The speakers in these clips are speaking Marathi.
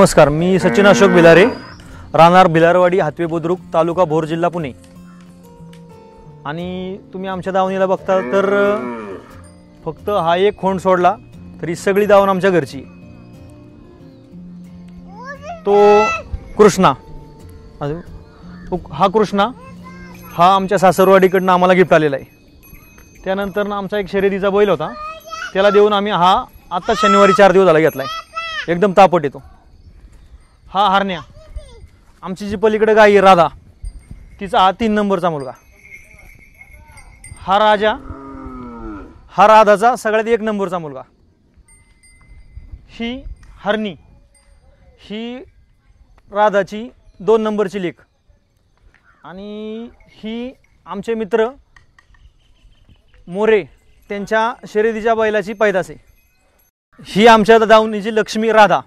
नमस्कार, मी सचिन अशोक बिलारे, राहणार बिलारवाडी, हातवे बुद्रुक, तालुका भोर, जिल्हा पुणे। आणि तुम्ही आमच्या दावणीला बघता तर फक्त हा एक खोंड सोडला तरी सगळी दावण आमच्या घरची। तो कृष्णा, हा कृष्णा हा आमच्या सासरवाडीकडनं आम्हाला गिफ्ट आलेला आहे। त्यानंतर आमचा एक शर्यतीचा बैल होता, त्याला देऊन आम्ही हा आता शनिवारी 4 दिवस झाला घेतलाय, एकदम तापट येतो। हा हरण्या, आमची जी पलीकडे गाय आहे राधा, तिचा हा 3 नंबरचा मुलगा। हा राजा, हा राधाचा सगळ्यात 1 नंबरचा मुलगा। ही हरणी, ही राधाची 2 नंबरची लेक। आणि ही आमचे मित्र मोरे, त्यांच्या शर्यतीच्या बैलाची पैदास आहे। ही आमच्या दावणीची लक्ष्मी राधा।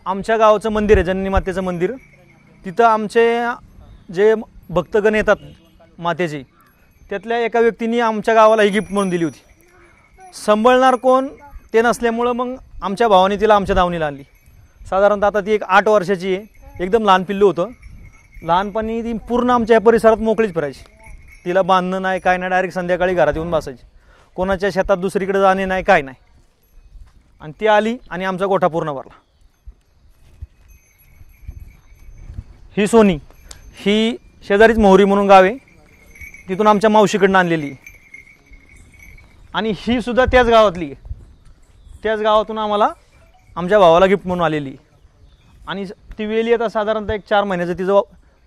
आमच्या गावाचं मंदिर आहे, जननी मातेचं मंदिर, तिथं आमचे जे भक्तगण येतात मातेचे, त्यातल्या एका व्यक्तीने आमच्या गावाला ही गिफ्ट म्हणून दिली होती। सांभाळणार कोण ते नसल्यामुळं मग आमच्या भावाने तिला आमच्या दावणीला आणली। साधारणतः आता ती एक 8 वर्षाची आहे, एकदम लहान पिल्लू होतं। लहानपणी ती पूर्ण आमच्या परिसरात मोकळीच फिरायची, तिला बांधणं नाही काय नाही, डायरेक्ट संध्याकाळी घरात येऊन बसायची, कोणाच्या शेतात दुसरीकडे जाणे नाही काय नाही। आणि ती आली आणि आमचा गोठा पूर्ण भरला। ही सोनी, ही शेजारीच मोहरी म्हणून गाव आहे, तिथून आमच्या मावशीकडनं आणलेली आहे। आणि ही सुद्धा त्याच गावातली आहे, त्याच गावातून आम्हाला आमच्या भावाला गिफ्ट म्हणून आलेली आहे। आणि ती वेली आता साधारणतः एक 4 महिन्याचं तिचं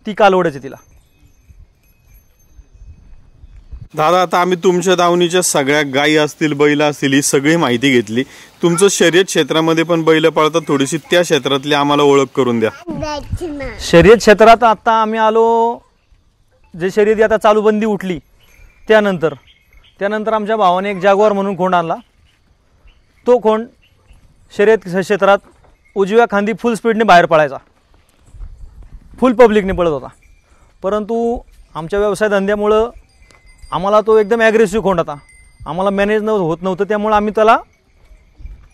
ती कालवडायची तिला। दादा, आता आम्ही तुमच्या दावणीच्या सगळ्या गायी असतील, बैल असतील, ही सगळी माहिती घेतली। तुमचं शर्यत क्षेत्रामध्ये पण बैल पाळतात, थोडीशी त्या क्षेत्रातली आम्हाला ओळख करून द्या। शर्यत क्षेत्रात आता आम्ही आलो, जे शर्यती आता चालू बंदी उठली त्यानंतर आमच्या भावाने एक जागवार म्हणून खोंड आणला। तो खोंड शर्यत क्षेत्रात उजव्या खांदी फुल स्पीडने बाहेर पळायचा, फुल पब्लिकने पळत होता। परंतु आमच्या व्यवसाय धंद्यामुळं आम्हाला तो एकदम ॲग्रेसिव्ह खोंड होता, आम्हाला मॅनेज होत नव्हतं, त्यामुळे आम्ही त्याला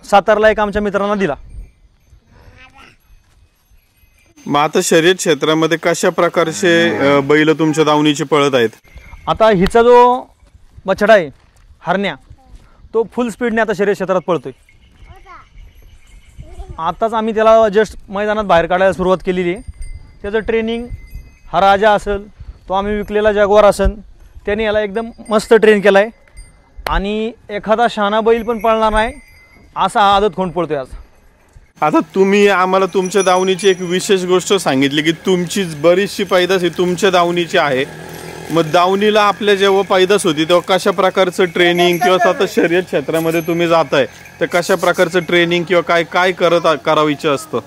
सातारला एक आमच्या मित्रांना दिला। मग आता शर्यत क्षेत्रामध्ये कशा प्रकारचे बैल तुमच्या दावणीचे पळत आहेत? आता हिचा जो बछडा आहे हरण्या, तो फुल स्पीडने आता शर्यत क्षेत्रात पळतोय। आताच आम्ही त्याला जस्ट मैदानात बाहेर काढायला सुरुवात केलेली आहे। त्याचं ट्रेनिंग, हा राजा असेल, तो आम्ही विकलेला जागवार असेल, त्याने याला एकदम मस्त ट्रेन केला आहे। आणि एखादा शहाणा बैल पण पळणार नाही असा हा आदत खोंड पळतोय आज। आता तुम्ही आम्हाला तुमच्या दावणीची एक विशेष गोष्ट सांगितली की तुमची बरीचशी पैदास ही तुमच्या दावणीची आहे। मग दावणीला आपल्या जेव्हा पैदास होती तेव्हा कशा प्रकारचं ट्रेनिंग, किंवा आता शर्यत क्षेत्रामध्ये तुम्ही जाताय तर कशा प्रकारचं ट्रेनिंग किंवा काय काय करावीचं असतं?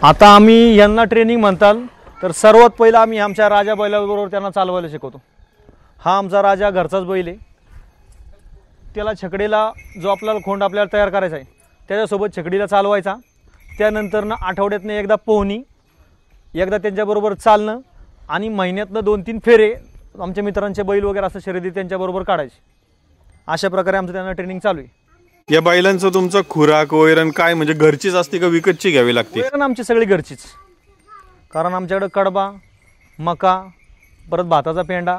आता आम्ही यांना ट्रेनिंग म्हणताल तर सर्वात पहिलं आम्ही आमच्या राजा बैलाबरोबर त्यांना चालवायला शिकवतो। हा आमचा राजा घरचाच बैल आहे, त्याला छकडीला जो आपल्याला खोंड आपल्याला तयार करायचा आहे त्याच्यासोबत छकडीला चालवायचा। त्यानंतरनं आठवड्यातनं एकदा पोहणी, एकदा त्यांच्याबरोबर चालणं, आणि महिन्यातनं 2-3 फेरे आमच्या मित्रांचे बैल वगैरे असं शर्यती त्यांच्याबरोबर काढायची। अशा प्रकारे आमचं त्यांना ट्रेनिंग चालू आहे। या बैलांचं तुमचं खुराक वैरण काय म्हणजे घरचीच असते का विकतची घ्यावी लागते? वैरण आमची सगळी घरचीच, कारण आमच्याकडे कडबा, मका, परत भाताचा पेंडा,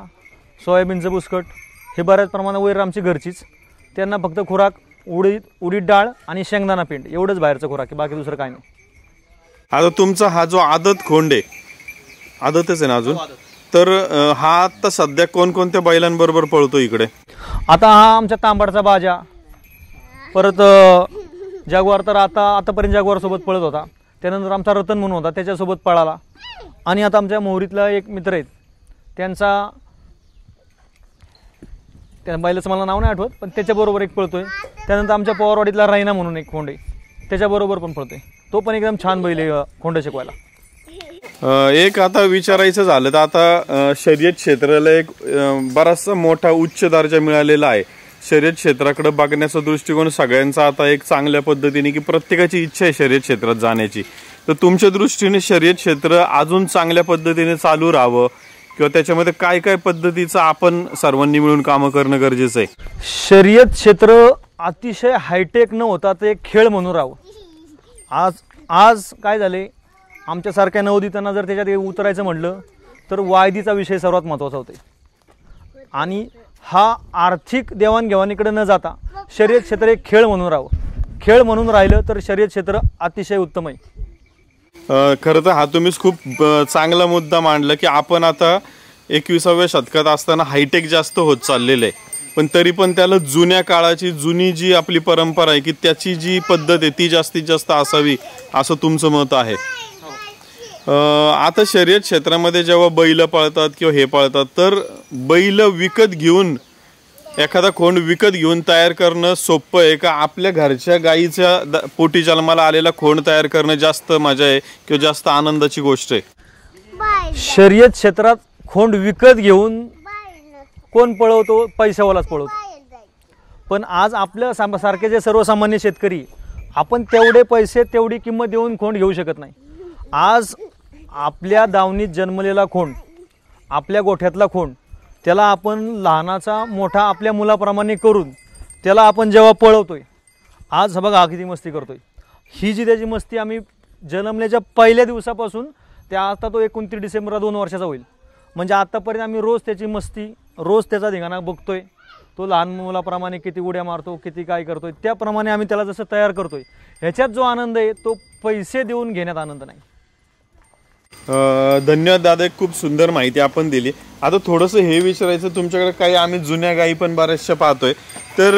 सोयाबीनचं बुसकट, हे बऱ्याच प्रमाणात वैरण आमची घरचीच। त्यांना फक्त खुराक उडीद डाळ आणि शेंगदाणा पेंड एवढंच बाहेरचं खुराक आहे, बाकी दुसरं काय नाही। आता तुमचा हा जो आदत खोंड आहे, आदतच आहे ना अजून, तर हा आता सध्या कोणकोणत्या बैलांबरोबर पळतो इकडे? आता हा आमच्या तांबडचा बाजा, परत जागवार तर आतापर्यंत जागवार सोबत पळत होता। त्यानंतर आमचा रतन म्हणून होता, त्याच्यासोबत पळाला। आणि आता आमच्या मोहरीतला एक मित्र आहेत, त्या बैलाचं मला नाव नाही आठवत, पण त्याच्याबरोबर एक पळतोय। त्यानंतर आमच्या पवारवाडीतला रायना म्हणून एक खोंड आहे, त्याच्याबरोबर पण पळतोय, तो पण एकदम छान बैल आहे खोंड शिकवायला। एक आता विचारायचं झालं तर आता शर्यत क्षेत्राला एक बराचसा मोठा उच्च दर्जा मिळालेला आहे। शर्यत क्षेत्राकडे बघण्याचा दृष्टिकोन सगळ्यांचा आता एक चांगल्या पद्धतीने, की प्रत्येकाची इच्छा आहे शर्यत क्षेत्रात जाण्याची। तर तुमच्या दृष्टीने शर्यत क्षेत्र अजून चांगल्या पद्धतीने चालू राहावं किंवा त्याच्यामध्ये काय काय पद्धतीचं आपण सर्वांनी मिळून काम करणं गरजेचं आहे? शर्यत क्षेत्र अतिशय हायटेक न होता ते खेळ म्हणून राहावं। आज आज काय झाले, आमच्यासारख्या नवोदितांना जर त्याच्यात उतरायचं म्हटलं तर वायदीचा विषय सर्वात महत्त्वाचा होतो. आणि हा आर्थिक देवाणघेवाणीकडे न जाता शर्यत क्षेत्र एक खेळ म्हणून राहावं. खेळ म्हणून राहिलं तर शर्यत क्षेत्र अतिशय उत्तम आहे. खरं तर हा तुम्हीच खूप चांगला मुद्दा मांडला की आपण आता 21व्या शतकात असताना हायटेक जास्त होत चाललेलं आहे, पण तरी पण त्याला जुन्या काळाची जुनी जी आपली परंपरा आहे की त्याची जी पद्धत आहे ती जास्तीत जास्त असावी असं तुमचं मत आहे. आता शर्यत क्षेत्रामध्ये जेव्हा बैल पळतात किंवा हे पळतात तर बैल विकत घेऊन एखादा खोंड विकत घेऊन तयार करणं सोपं आहे का आपल्या घरच्या गाईच्या पोटी जन्माला आलेला खोंड तयार करणं जास्त मजा आहे किंवा जास्त आनंदाची गोष्ट आहे? शर्यत क्षेत्रात खोंड विकत घेऊन कोण पळवतो? पैशावालाच पळवतो. पण आज आपल्या सारखे जे सर्वसामान्य शेतकरी, आपण तेवढे पैसे तेवढी किंमत देऊन खोंड घेऊ शकत नाही. आज आपल्या दावणीत जन्मलेला खोंड, आपल्या गोठ्यातला खोंड, त्याला आपण लहानाचा मोठा आपल्या मुलाप्रमाणे करून त्याला आपण जेव्हा पळवतोय, आज बघा हा किती मस्ती करतोय. ही जी त्याची मस्ती आम्ही जन्मल्याच्या पहिल्या दिवसापासून त्या आता तो 29 डिसेंबरला 2 वर्षाचा होईल. म्हणजे आत्तापर्यंत आम्ही रोज त्याची मस्ती, रोज त्याचा धिंगाणा बघतोय. तो लहान मुलाप्रमाणे किती उड्या मारतो, किती काय करतोय, त्याप्रमाणे आम्ही त्याला जसं तयार करतोय. ह्याच्यात जो आनंद आहे तो पैसे देऊन घेण्यात आनंद नाही. धन्यवाद दादा, एक खूप सुंदर माहिती आपण दिली. आता थोडंसं हे विचारायचं, तुमच्याकडे काही आम्ही जुन्या गायी पण बऱ्याचशा पाहतोय, तर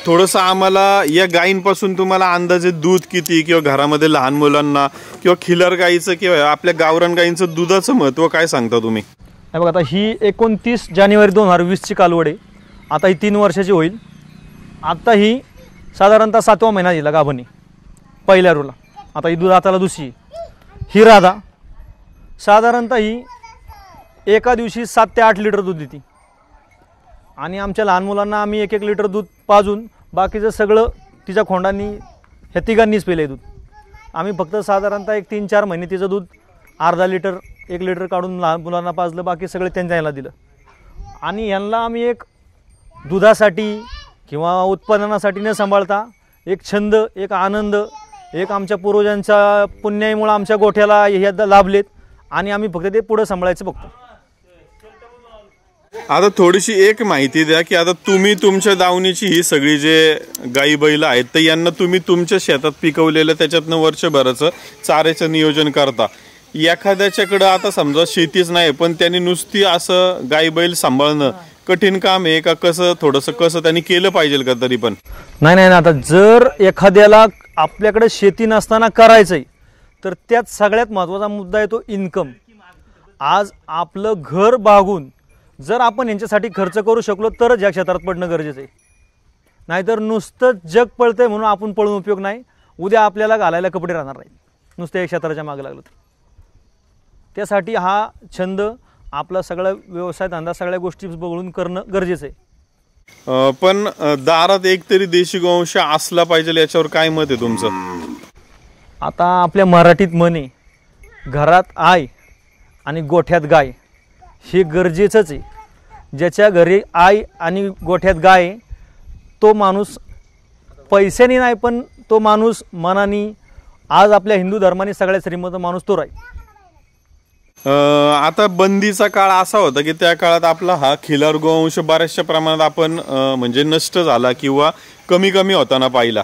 थोडंसं आम्हाला या गायींपासून तुम्हाला अंदाजे दूध किती किंवा घरामध्ये लहान मुलांना किंवा खिलर गायीचं किंवा आपल्या गावरान गायींचं दुधाचं महत्त्व काय सांगता तुम्ही? बघा, आता ही 29 जानेवारी 2020ची कालवड आहे. आता ही 3 वर्षाची होईल. आता ही साधारणतः 7वा महिना दिला गाभणी पहिल्या रोला. आता ही दूध आताला दुसरी. ही राधा साधारणतः ही एका दिवशी 7 ते 8 लिटर दूध देते. आणि आमच्या लहान मुलांना आम्ही 1-1 लिटर दूध पाजून बाकीचं सगळं तिच्या खोंडांनी ह्या तिघांनीच पिलं आहे दूध. आम्ही फक्त साधारणतः 3-4 महिने तिचं दूध अर्धा लिटर 1 लिटर काढून लहान मुलांना पाजलं, बाकी सगळे त्यांच्या ह्याला दिलं. आणि ह्यांना आम्ही एक दुधासाठी किंवा उत्पादनासाठी न सांभाळता एक छंद, एक आनंद, एक आमच्या पूर्वजांच्या पुण्यामुळे आमच्या गोठ्याला हे लाभलेत आणि आम्ही फक्त ते पुढे सांभाळायचं बघतो. आता थोडीशी एक माहिती द्या की आता तुम्ही तुमच्या दावणीची ही सगळी जे गाई बैल आहेत तर यांना तुम्ही तुमच्या शेतात पिकवलेलं त्याच्यातनं वर्षभराचं चाऱ्याचं नियोजन करता. एखाद्याच्याकडं आता समजा शेतीच नाही पण त्यांनी नुसती असं गाई बैल सांभाळणं कठीण काम आहे का? कसं त्यांनी केलं पाहिजे का? तरी पण नाही, आता जर एखाद्याला आपल्याकडे शेती नसताना करायचंय तर त्यात सगळ्यात महत्त्वाचा मुद्दा आहे तो इन्कम. आज आपलं घर भागून जर आपण यांच्यासाठी खर्च करू शकलो तरच या क्षेत्रात पडणं गरजेचं आहे. नाहीतर नुसतं जग पळतंय म्हणून आपण पळून उपयोग नाही. उद्या आपल्याला घालायला कपडे राहणार नाही नुसत्या या क्षेत्राच्या मागे लागलं तर. त्यासाठी हा छंद, आपला सगळा व्यवसाय धंदा सगळ्या गोष्टी बघून करणं गरजेचं आहे. पण दारात एकतरी देशी गोवंश असला पाहिजे, याच्यावर काय मत आहे तुमचं? आता आपल्या मराठीत म्हणे, घरात आय आणि गोठ्यात गाय, हे गरजेचंच आहे. ज्याच्या घरी आय आणि गोठ्यात गाय तो माणूस पैशाने नाही पण तो माणूस मनाने, आज आपल्या हिंदू धर्माने सगळ्यात श्रीमंत माणूस तो राहील. आता बंदीचा काळ असा होता की त्या काळात आपला हा खिलार गोवंश बऱ्याचशा प्रमाणात आपण म्हणजे नष्ट झाला किंवा कमी होताना पाहिला.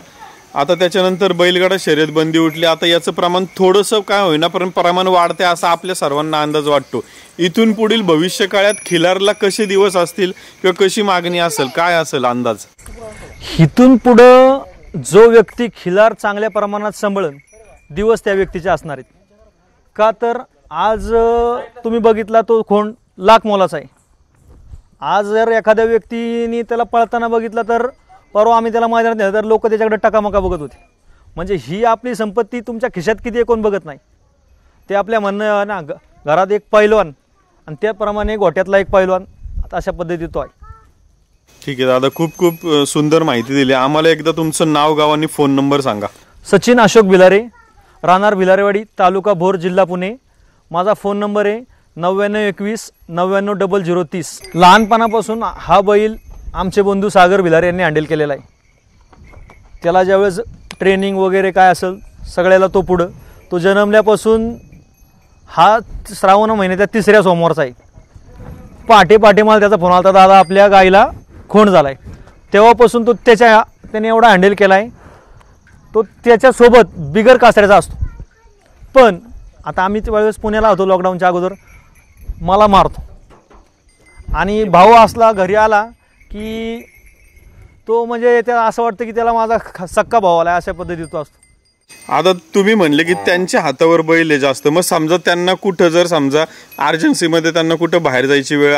आता त्याच्यानंतर बैलगाडा शर्यत बंदी उठली. आता याचं प्रमाण थोडंसं काय होईना पण प्रमाण वाढते असा आपल्या सर्वांना अंदाज वाटतो. इथून पुढील भविष्य काळात खिलारला कसे दिवस असतील किंवा कशी मागणी असेल, काय असेल अंदाज? इथून पुढं जो व्यक्ती खिलार चांगल्या प्रमाणात सांभाळून दिवस त्या व्यक्तीचे असणार आहेत. का तर आज तुम्ही बघितला तो खोंड लाख मोलाचा आहे. आज जर एखाद्या व्यक्तीने त्याला पळताना बघितला तर परवा आम्ही त्याला मैदानात नेलं तर लोक त्याच्याकडे टकामका बघत होते. म्हणजे ही आपली संपत्ती तुमच्या खिशात किती आहे कोण बघत नाही. ते आपल्या म्हणणं ना, घरात एक पैलवान आणि त्याप्रमाणे गोठ्यातला एक पैलवान, आता अशा पद्धतीत तो आहे. ठीक आहे दादा, खूप सुंदर माहिती दिली. आम्हाला एकदा तुमचं नाव, गाव आणि फोन नंबर सांगा. सचिन अशोक भिलारे, राहणार भिलारेवाडी, तालुका भोर, जिल्हा पुणे. माझा फोन नंबर आहे 9921 99 0030. लहानपणापासून हा बैल आमचे बंधू सागर भिलारे यांनी हँडल केलेला आहे. त्याला ज्यावेळेस ट्रेनिंग वगैरे काय असेल सगळ्याला तो पुढं. तो जन्मल्यापासून हा श्रावण महिन्याच्या 3ऱ्या सोमवारचा आहे. पहाटे मला त्याचा फोन आला, दादा आपल्या गाईला खोंड झाला आहे. तेव्हापासून तो त्याने एवढा हँडल केला आहे. तो त्याच्यासोबत बिगर कासऱ्याचा असतो. पण आता आम्ही त्यावेळेस पुण्याला होतो लॉकडाऊनच्या अगोदर, मला मारतो. आणि भाऊ असला घरी आला की तो म्हणजे त्याला असं वाटतं की त्याला माझा सक्का भाऊ आला, अशा पद्धतीत तो असतो. आता तुम्ही म्हणले की त्यांच्या हातावर बैल आहे जास्त, मग समजा त्यांना कुठं जर समजा अर्जन्सीमध्ये त्यांना कुठं बाहेर जायची वेळ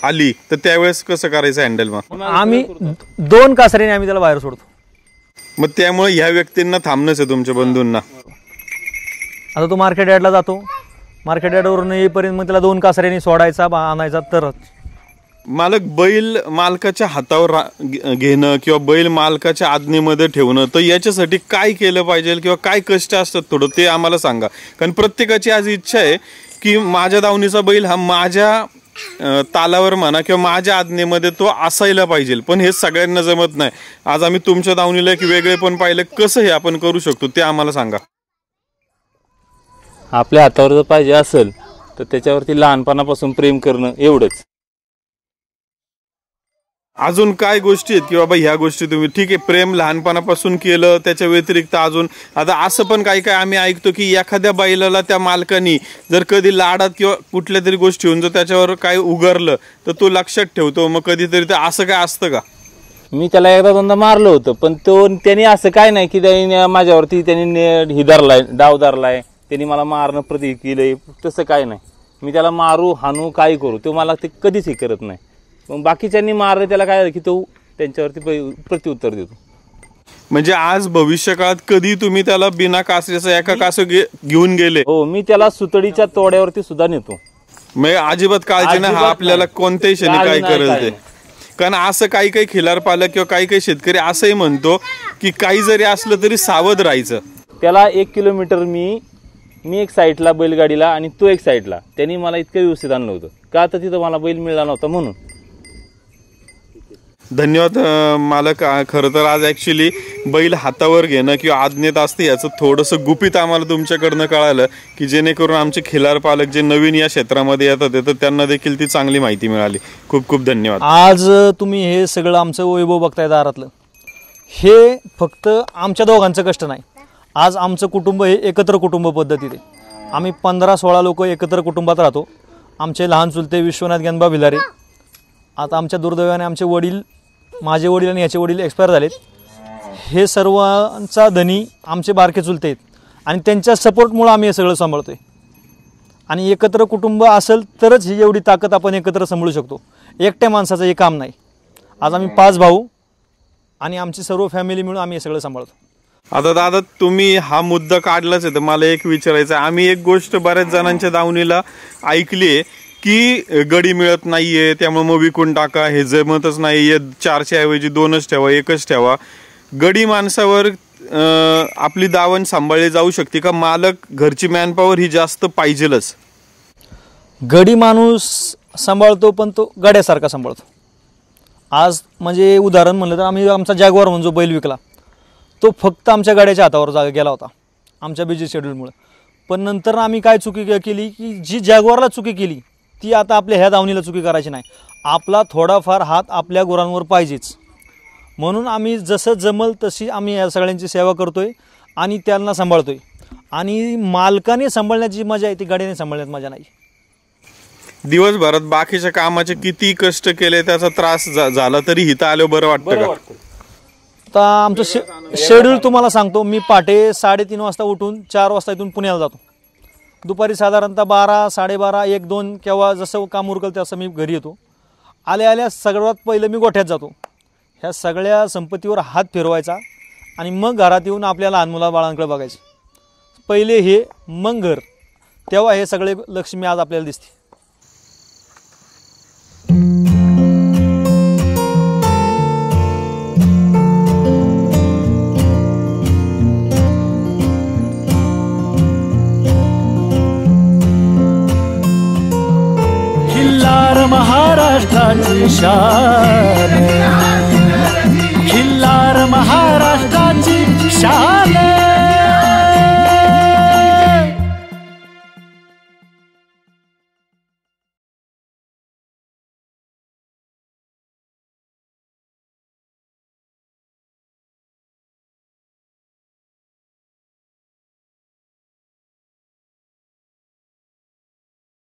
आली तर त्यावेळेस कसं करायचं हँडल? मग आम्ही 2 कासऱ्याने आम्ही त्याला बाहेर सोडतो. मग त्यामुळे ह्या व्यक्तींना थांबणंच आहे तुमच्या बंधूंना. आता तो मार्केट यार्डला जातो, मार्केट यार्डवरून येईपर्यंत मग त्याला 2 कासऱ्यांनी सोडायचा आणायचा. तरच मालक बैल मालकाच्या हातावर घेणं किंवा बैल मालकाच्या आज्ञेमध्ये ठेवणं, तर याच्यासाठी काय केलं पाहिजे किंवा काय कष्ट असतात थोडं ते आम्हाला सांगा. कारण प्रत्येकाची आज इच्छा आहे की माझ्या दावणीचा बैल हा माझ्या तालावर म्हणा किंवा माझ्या आज्ञेमध्ये तो असायला पाहिजे, पण हे सगळ्यांना जमत नाही. आज आम्ही तुमच्या दावणीला एक वेगळे पण पाहिलं, कसं हे आपण करू शकतो ते आम्हाला सांगा. आपल्या हातावर जर पाहिजे असेल तर त्याच्यावरती लहानपणापासून प्रेम करणं एवढंच. अजून काय गोष्टी आहेत की बाबा ह्या गोष्टी तुम्ही ठीक आहे प्रेम लहानपणापासून केलं, त्याच्या व्यतिरिक्त अजून आता असं पण काही आम्ही ऐकतो की एखाद्या बैलाला त्या मालकानी जर कधी लाडात किंवा कुठल्या तरी गोष्टी होऊन जर त्याच्यावर काय उगारलं तर तो लक्षात ठेवतो. मग कधीतरी ते असं काय असतं का? मी त्याला एकदा दोनदा मारलं होतं, पण त्याने असं काय नाही की त्याने माझ्यावरती त्याने ही धरलाय, डाव धरलाय, त्यांनी मला मारणं प्रति केलंय, तसं काय नाही. मी त्याला मारू हाणू काय करू तो मला ते कधीच हे करत नाही. मग बाकीच्यांनी मारलं त्याला काय की तो त्यांच्यावरती प्रत्युत्तर देतो. म्हणजे आज भविष्य काळात कधी तुम्ही त्याला बिना कासऱ्याचा एका कासं घेऊन गेले? हो, मी त्याला सुतडीच्या तोड्यावरती सुद्धा नेतो. म्हणजे अजिबात काळजी नाही, हा आपल्याला कोणत्याही क्षणी काय करेल ते. कारण असं काही खिलार पालक किंवा काही शेतकरी असंही म्हणतो की काही जरी असलं तरी सावध राहायचं. त्याला 1 किलोमीटर मी एक साईडला बैलगाडीला आणि तो एक साईडला, त्यांनी मला इतकं व्यवस्थित आणलं होतं का तर तिथं मला बैल मिळाला नव्हता म्हणून. धन्यवाद मालक. खरं तर आज ॲक्च्युली बैल हातावर घेणं किंवा आज्ञेत असते याचं थोडंसं गुपित आम्हाला तुमच्याकडनं कळालं की जेणेकरून आमचे खिलार पालक जे नवीन या क्षेत्रामध्ये येतात तर त्यांना देखील ती चांगली माहिती मिळाली. खूप खूप धन्यवाद. आज तुम्ही हे सगळं आमचं वैभव बघताय दारातलं, हे फक्त आमच्या दोघांचं कष्ट नाही. आज आमचं कुटुंब हे एकत्र कुटुंब पद्धतीत आहे. आम्ही 15-16 लोक एकत्र कुटुंबात राहतो. आमचे लहान चुलते विश्वनाथ ज्ञानबा भिलारे, आता आमच्या दुर्दैवाने आमचे वडील, माझे वडील आणि याचे वडील एक्सपायर झालेत. हे सर्वांचा धनी आमचे बारके चुलते आहेत आणि त्यांच्या सपोर्टमुळं आम्ही हे सगळं सांभाळतो आहे. आणि एकत्र कुटुंब असेल तरच ही एवढी ताकद आपण एकत्र सांभाळू शकतो. एकट्या माणसाचं हे काम नाही. आज आम्ही 5 भाऊ आणि आमची सर्व फॅमिली मिळून आम्ही हे सगळं सांभाळतो. आता दादा तुम्ही हा मुद्दा काढलाच आहे तर मला एक विचारायचं आहे. आम्ही एक गोष्ट बऱ्याच जणांच्या दावणीला ऐकली आहे की गडी मिळत नाहीये त्यामुळे मग विकून टाका, हे जमतच नाहीये, 4च्या ऐवजी 2च ठेवा, 1च ठेवा. गडी माणसावर आपली दावण सांभाळली जाऊ शकते का? मालक घरची मॅनपॉवर ही जास्त पाहिजेलच. गडी माणूस सांभाळतो पण तो गाड्यासारखा सांभाळतो. आज म्हणजे उदाहरण म्हणलं तर आम्ही आमचा जॅग्वार म्हणून जो बैल विकला तो फक्त आमच्या गाड्याच्या हातावर गेला होता आमच्या बिझी शेड्यूलमुळे. पण नंतर आम्ही काय चुकी केली की जी जॅग्वारला चुकी केली ती आता आपल्या ह्या दावणीला चुकी करायची नाही. आपला थोडाफार हात आपल्या गुरांवर पाहिजेच. म्हणून आम्ही जसं जमल तशी आम्ही या सगळ्यांची सेवा करतोय आणि त्यांना सांभाळतोय. आणि मालकाने सांभाळण्याची मजा आहे ती गाडीने सांभाळण्यात मजा नाही. दिवसभरात बाकीच्या कामाचे किती कष्ट केले त्याचा त्रास झाला तरी इथं आल्यावर बरं वाटतं का? आता आमचं शेड्यूल तुम्हाला सांगतो. मी पहाटे 3:30 वाजता उठून 4 वाजता इथून पुण्याला जातो. दुपारी साधारणतः 12, 12:30, 1, 2 केव्हा जसं काम उरकल तसं मी घरी येतो. आल्या सगळ्यात पहिलं मी गोठ्यात जातो. ह्या सगळ्या संपत्तीवर हात फिरवायचा आणि मग घरात येऊन आपल्या लहान मुला बाळांकडे बघायचे. पहिले हे मग घर, तेव्हा हे सगळे लक्ष्मी आज आपल्याला दिसते. महाराष्ट्राची शान